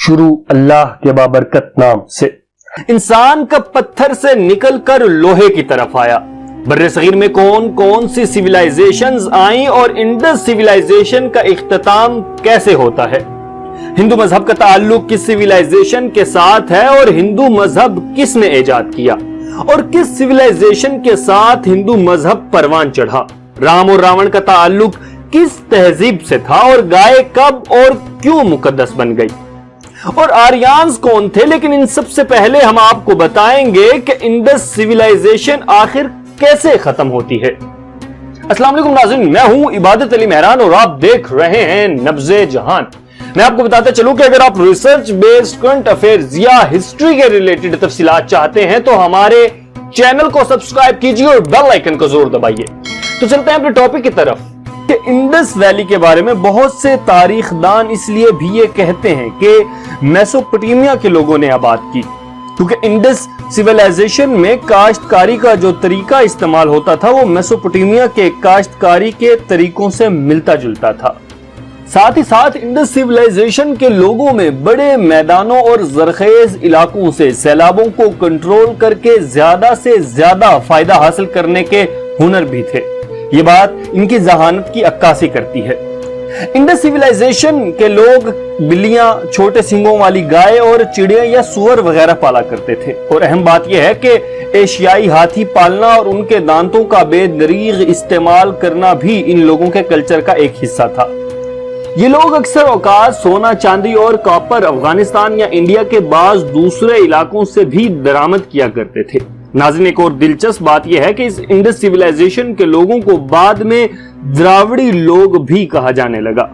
شروع اللہ کے بابرکت نام سے۔ انسان کا پتھر سے نکل کر لوہے کی طرف آیا۔ بر صغیر میں کون کون سی سیویلائزیشنز آئیں اور انڈس سیویلائزیشن کا اختتام کیسے ہوتا ہے؟ ہندو مذہب کا تعلق کس سیویلائزیشن کے ساتھ ہے اور ہندو مذہب کس نے ایجاد کیا؟ اور کس سیویلائزیشن کے ساتھ ہندو مذہب پروان چڑھا؟ رام اور راون کا تعلق کس تہذیب سے تھا اور گائے کب اور کیوں مقدس بن گئی؟ اور آریانز کون تھے؟ لیکن ان سب سے پہلے ہم آپ کو بتائیں گے کہ انڈس سیویلائزیشن آخر کیسے ختم ہوتی ہے۔ السلام علیکم ناظرین، میں ہوں عبادت علی مہران اور آپ دیکھ رہے ہیں نبض جہان۔ میں آپ کو بتاتا چلوں کہ اگر آپ ریسرچ بیسڈ کرنٹ افیئرز یا ہسٹری کے ریلیٹڈ تفصیلات چاہتے ہیں تو ہمارے چینل کو سبسکرائب کیجئے اور بیل آئیکن کو زور دبائیے۔ تو چلتے ہیں اپنے ٹاپک کی طرف کہ انڈس ویلی کے بارے میں بہت سے تاریخ دان اس لیے بھی یہ کہتے ہیں کہ میسوپوٹیمیا کے لوگوں نے آباد کی، کیونکہ انڈس سیویلائزیشن میں کاشتکاری کا جو طریقہ استعمال ہوتا تھا وہ میسوپوٹیمیا کے کاشتکاری کے طریقوں سے ملتا جلتا تھا۔ ساتھ ہی ساتھ انڈس سیویلائزیشن کے لوگوں میں بڑے میدانوں اور زرخیز علاقوں سے سیلابوں کو کنٹرول کر کے زیادہ سے زیادہ فائدہ حاصل کرنے کے ہنر بھی تھے۔ یہ بات ان کی ذہانت کی عکاسی کرتی ہے۔ انڈس سیویلائزیشن کے لوگ بلیاں، چھوٹے سینگوں والی گائے اور چڑیاں یا سور وغیرہ پالا کرتے تھے، اور اہم بات یہ ہے کہ ایشیائی ہاتھی پالنا اور ان کے دانتوں کا بے دریغ استعمال کرنا بھی ان لوگوں کے کلچر کا ایک حصہ تھا۔ یہ لوگ اکثر اوقات سونا، چاندی اور کاپر افغانستان یا انڈیا کے بعض دوسرے علاقوں سے بھی درآمد کیا کرتے تھے۔ ناظرین، ایک اور دلچسپ بات یہ ہے کہ اس انڈس سیویلائزیشن کے لوگوں کو بعد میں دراوڑی لوگ بھی کہا جانے لگا۔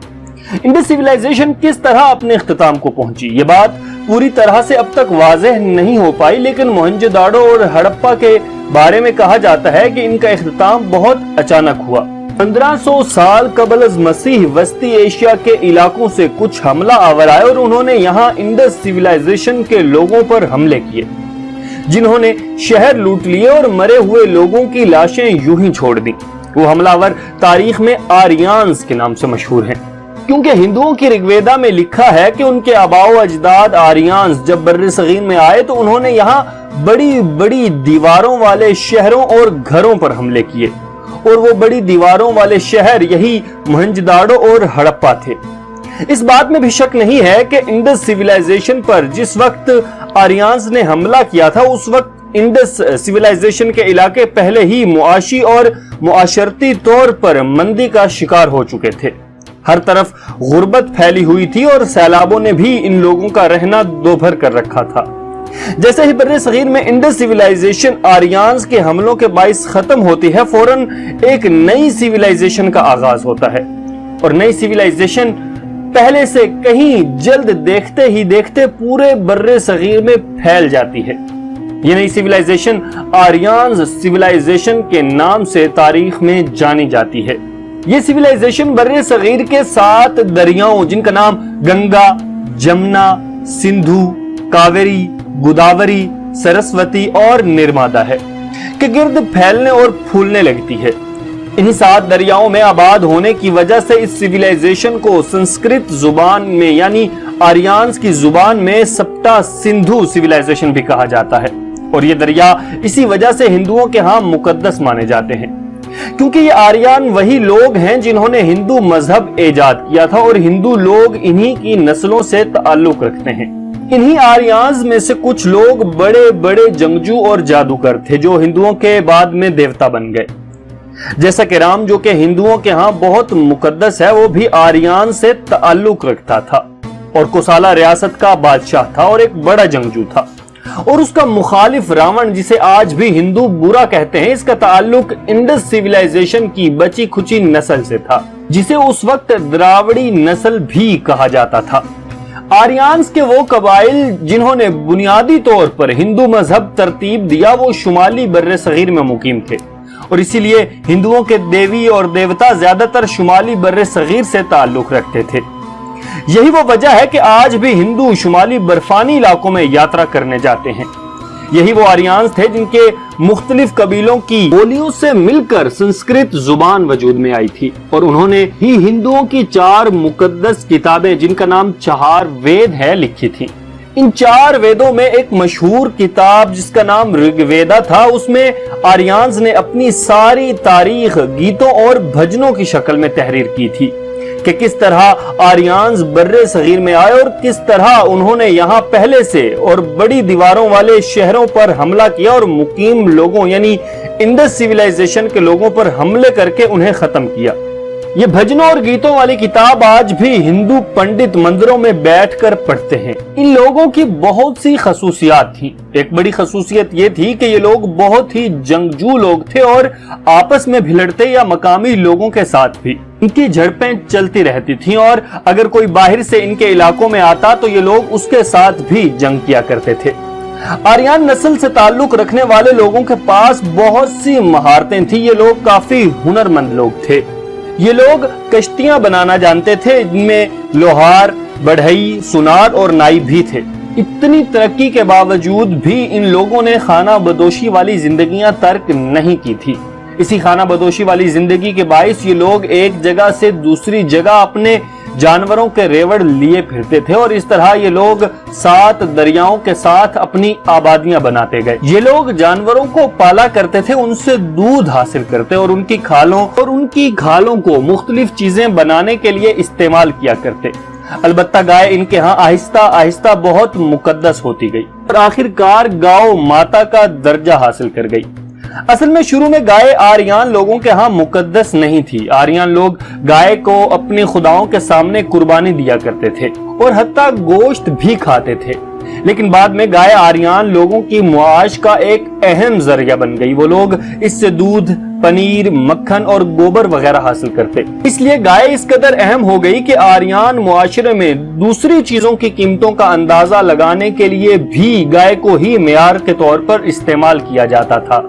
انڈس سیویلائزیشن کس طرح اپنے اختتام کو پہنچی، یہ بات پوری طرح سے اب تک واضح نہیں ہو پائی، لیکن موہنجو داڑو اور ہڑپا کے بارے میں کہا جاتا ہے کہ ان کا اختتام بہت اچانک ہوا۔ 1500 سال قبل از مسیح وسطی ایشیا کے علاقوں سے کچھ حملہ آور آئے اور انہوں نے یہاں انڈس سیویلائزیشن کے لوگوں پر حملے کیے، جنہوں نے شہر لوٹ لیے اور مرے ہوئے لوگوں کی لاشیں یوں ہی چھوڑ دیں۔ وہ حملہ آور تاریخ میں آریانز کے نام سے مشہور ہیں، کیونکہ ہندوؤں کی رگویدا میں لکھا ہے کہ ان کے آباء و اجداد آریانز جب بر صغیر میں آئے تو انہوں نے یہاں بڑی بڑی دیواروں والے شہروں اور گھروں پر حملے کیے، اور وہ بڑی دیواروں والے شہر یہی موہنجو داڑو اور ہڑپا تھے۔ اس بات میں بھی شک نہیں ہے کہ انڈس سیویلائزیشن پر جس وقت آریانز نے حملہ کیا تھا اس وقت انڈس سیویلائزیشن کے علاقے پہلے ہی معاشی اور معاشرتی طور پر مندی کا شکار ہو چکے تھے۔ ہر طرف غربت پھیلی ہوئی تھی اور سیلابوں نے بھی ان لوگوں کا رہنا دوبھر کر رکھا تھا۔ جیسے ہی بر صغیر میں انڈس سیویلائزیشن آریانز کے حملوں کے باعث ختم ہوتی ہے، فوراً ایک نئی سیویلائزیشن کا آغاز ہوتا ہے، اور نئی سیویلائزیشن پہلے سے کہیں جلد دیکھتے ہی دیکھتے پورے بر صغیر میں پھیل جاتی ہے۔ یہ نئی سیویلائزیشن آریانز سیویلائزیشن کے نام سے تاریخ میں جانی جاتی ہے۔ یہ سیویلائزیشن بر صغیر کے 7 دریاؤں جن کا نام گنگا، جمنا، سندھو، کاویری، گوداوری، سرسوتی اور نرمدا ہے کہ گرد پھیلنے اور پھولنے لگتی ہے۔ انہی 7 دریاؤں میں آباد ہونے کی وجہ سے اس سیویلائزیشن کو سنسکرت زبان میں یعنی آریانز کی زبان میں سپتا سندھو سیویلائزیشن بھی کہا جاتا ہے، اور یہ دریا اسی وجہ سے ہندوؤں کے ہاں مقدس مانے جاتے ہیں، کیونکہ یہ آریان وہی لوگ ہیں جنہوں نے ہندو مذہب ایجاد کیا تھا، اور ہندو لوگ انہی کی نسلوں سے تعلق رکھتے ہیں۔ انہی آریانز میں سے کچھ لوگ بڑے بڑے جنگجو اور جادوگر تھے جو ہندوؤں کے بعد میں دیوتا بن گئے، جیسا کہ رام جو کہ ہندوؤں کے ہاں بہت مقدس ہے، وہ بھی آریان سے تعلق رکھتا تھا اور کوسالا ریاست کا بادشاہ تھا اور ایک بڑا جنگجو تھا، اور اس کا مخالف راون جسے آج بھی ہندو برا کہتے ہیں، اس کا تعلق انڈس سیویلائزیشن کی بچی کھچی نسل سے تھا، جسے اس وقت دراوڑی نسل بھی کہا جاتا تھا۔ آریانز کے وہ قبائل جنہوں نے بنیادی طور پر ہندو مذہب ترتیب دیا وہ شمالی بر صغیر میں مقیم تھے، اور اسی لیے ہندوؤں کے دیوی اور دیوتا زیادہ تر شمالی بر صغیر سے تعلق رکھتے تھے۔ یہی وہ وجہ ہے کہ آج بھی ہندو شمالی برفانی علاقوں میں یاترا کرنے جاتے ہیں۔ یہی وہ آریانز تھے جن کے مختلف قبیلوں کی بولیوں سے مل کر سنسکرت زبان وجود میں آئی تھی، اور انہوں نے ہی ہندوؤں کی 4 مقدس کتابیں جن کا نام 4 وید ہے لکھی تھی۔ ان 4 ویدوں میں ایک مشہور کتاب جس کا نام رگ ویدا تھا، اس میں آریانز نے اپنی ساری تاریخ گیتوں اور بھجنوں کی شکل میں تحریر کی تھی کہ کس طرح آریانز بر صغیر میں آئے اور کس طرح انہوں نے یہاں پہلے سے اور بڑی دیواروں والے شہروں پر حملہ کیا اور مقیم لوگوں یعنی انڈس سیویلائزیشن کے لوگوں پر حملے کر کے انہیں ختم کیا۔ یہ بھجنوں اور گیتوں والی کتاب آج بھی ہندو پنڈت مندروں میں بیٹھ کر پڑھتے ہیں۔ ان لوگوں کی بہت سی خصوصیات تھیں۔ ایک بڑی خصوصیت یہ تھی کہ یہ لوگ بہت ہی جنگجو لوگ تھے اور آپس میں بھیڑتے یا مقامی لوگوں کے ساتھ بھی ان کی جھڑپیں چلتی رہتی تھیں، اور اگر کوئی باہر سے ان کے علاقوں میں آتا تو یہ لوگ اس کے ساتھ بھی جنگ کیا کرتے تھے۔ آریان نسل سے تعلق رکھنے والے لوگوں کے پاس بہت سی مہارتیں تھیں۔ یہ لوگ کافی ہنرمند لوگ تھے۔ یہ لوگ کشتیاں بنانا جانتے تھے جن میں لوہار، بڑھئی، سونار اور نائی بھی تھے۔ اتنی ترقی کے باوجود بھی ان لوگوں نے خانہ بدوشی والی زندگیاں ترک نہیں کی تھی۔ اسی خانہ بدوشی والی زندگی کے باعث یہ لوگ ایک جگہ سے دوسری جگہ اپنے جانوروں کے ریوڑ لیے پھرتے تھے، اور اس طرح یہ لوگ 7 دریاؤں کے ساتھ اپنی آبادیاں بناتے گئے۔ یہ لوگ جانوروں کو پالا کرتے تھے، ان سے دودھ حاصل کرتے اور ان کی کھالوں کو مختلف چیزیں بنانے کے لیے استعمال کیا کرتے۔ البتہ گائے ان کے ہاں آہستہ آہستہ بہت مقدس ہوتی گئی اور آخر کار گاؤ ماتا کا درجہ حاصل کر گئی۔ اصل میں شروع میں گائے آریان لوگوں کے ہاں مقدس نہیں تھی۔ آریان لوگ گائے کو اپنے خداؤں کے سامنے قربانی دیا کرتے تھے اور حتیٰ گوشت بھی کھاتے تھے، لیکن بعد میں گائے آریان لوگوں کی معاش کا ایک اہم ذریعہ بن گئی۔ وہ لوگ اس سے دودھ، پنیر، مکھن اور گوبر وغیرہ حاصل کرتے۔ اس لیے گائے اس قدر اہم ہو گئی کہ آریان معاشرے میں دوسری چیزوں کی قیمتوں کا اندازہ لگانے کے لیے بھی گائے کو ہی معیار کے طور پر استعمال کیا جاتا تھا،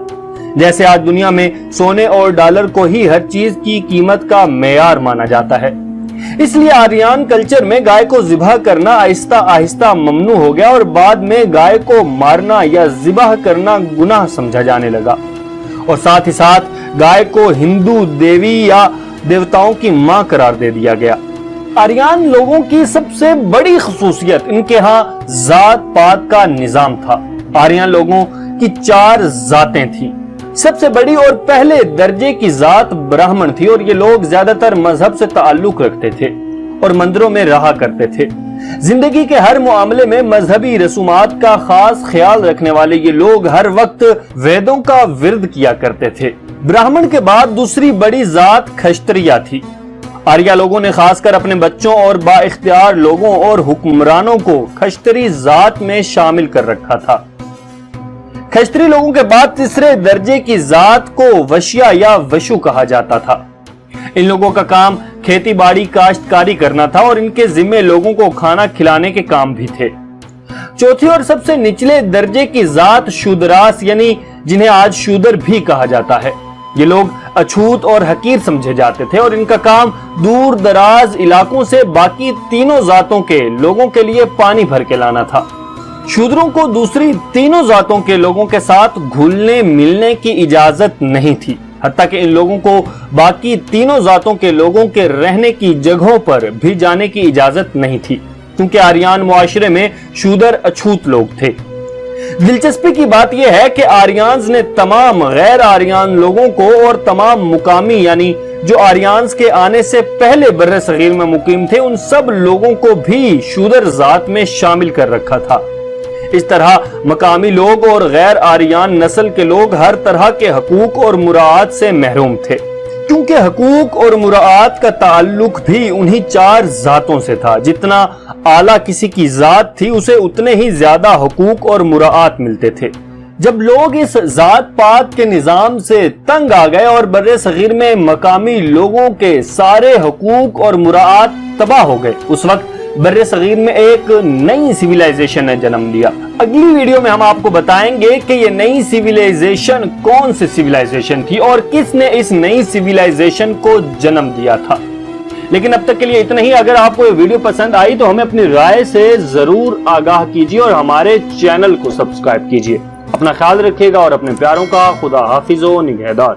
جیسے آج دنیا میں سونے اور ڈالر کو ہی ہر چیز کی قیمت کا معیار مانا جاتا ہے۔ اس لیے آریان کلچر میں گائے کو ذبح کرنا آہستہ آہستہ ممنوع ہو گیا، اور بعد میں گائے کو مارنا یا ذبح کرنا گناہ سمجھا جانے لگا، اور ساتھ ہی ساتھ گائے کو ہندو دیوی یا دیوتاؤں کی ماں قرار دے دیا گیا۔ آریان لوگوں کی سب سے بڑی خصوصیت ان کے ہاں ذات پات کا نظام تھا۔ آریان لوگوں کی 4 ذاتیں تھیں۔ سب سے بڑی اور پہلے درجے کی ذات براہمن تھی، اور یہ لوگ زیادہ تر مذہب سے تعلق رکھتے تھے اور مندروں میں رہا کرتے تھے۔ زندگی کے ہر معاملے میں مذہبی رسومات کا خاص خیال رکھنے والے یہ لوگ ہر وقت ویدوں کا ورد کیا کرتے تھے۔ براہمن کے بعد دوسری بڑی ذات کھشتریا تھی۔ آریہ لوگوں نے خاص کر اپنے بچوں اور با اختیار لوگوں اور حکمرانوں کو کھشتری ذات میں شامل کر رکھا تھا۔ کھشتری لوگوں کے بعد تیسرے درجے کی ذات کو وشیا یا وشو کہا جاتا تھا۔ ان لوگوں کا کام کھیتی باڑی کاشتکاری کرنا تھا، اور ان کے ذمے لوگوں کو کھانا کھلانے کے کام بھی تھے۔ چوتھی اور سب سے نچلے درجے کی ذات شودراس یعنی جنہیں آج شودر بھی کہا جاتا ہے۔ یہ لوگ اچھوت اور حقیر سمجھے جاتے تھے، اور ان کا کام دور دراز علاقوں سے باقی تینوں ذاتوں کے لوگوں کے لیے پانی بھر کے لانا تھا۔ شودروں کو دوسری تینوں ذاتوں کے لوگوں کے ساتھ گھلنے ملنے کی اجازت نہیں تھی، حتیٰ کہ ان لوگوں کو باقی تینوں ذاتوں کے لوگوں کے رہنے کی جگہوں پر بھی جانے کی اجازت نہیں تھی، کیونکہ آریان معاشرے میں شودر اچھوت لوگ تھے۔ دلچسپی کی بات یہ ہے کہ آریانز نے تمام غیر آریان لوگوں کو اور تمام مقامی یعنی جو آریانز کے آنے سے پہلے بر صغیر میں مقیم تھے ان سب لوگوں کو بھی شودر ذات میں شامل کر رکھا تھا۔ اس طرح مقامی لوگ اور غیر آریان نسل کے لوگ ہر طرح کے حقوق اور مراعات سے محروم تھے، کیونکہ حقوق اور مراعات کا تعلق بھی انہی 4 ذاتوں سے تھا۔ جتنا اعلیٰ کسی کی ذات تھی اسے اتنے ہی زیادہ حقوق اور مراعات ملتے تھے۔ جب لوگ اس ذات پات کے نظام سے تنگ آ گئے اور بر صغیر میں مقامی لوگوں کے سارے حقوق اور مراعات تباہ ہو گئے، اس وقت بر صغیر میں ایک نئی سیویلائزیشن نے جنم لیا۔ اگلی ویڈیو میں ہم آپ کو بتائیں گے کہ یہ نئی سیویلائزیشن کون سی سیویلائزیشن تھی اور کس نے اس نئی سیویلائزیشن کو جنم دیا تھا۔ لیکن اب تک کے لیے اتنا ہی۔ اگر آپ کو یہ ویڈیو پسند آئی تو ہمیں اپنی رائے سے ضرور آگاہ کیجیے اور ہمارے چینل کو سبسکرائب کیجیے۔ اپنا خیال رکھیے گا اور اپنے پیاروں کا خدا حافظ و نگہدار۔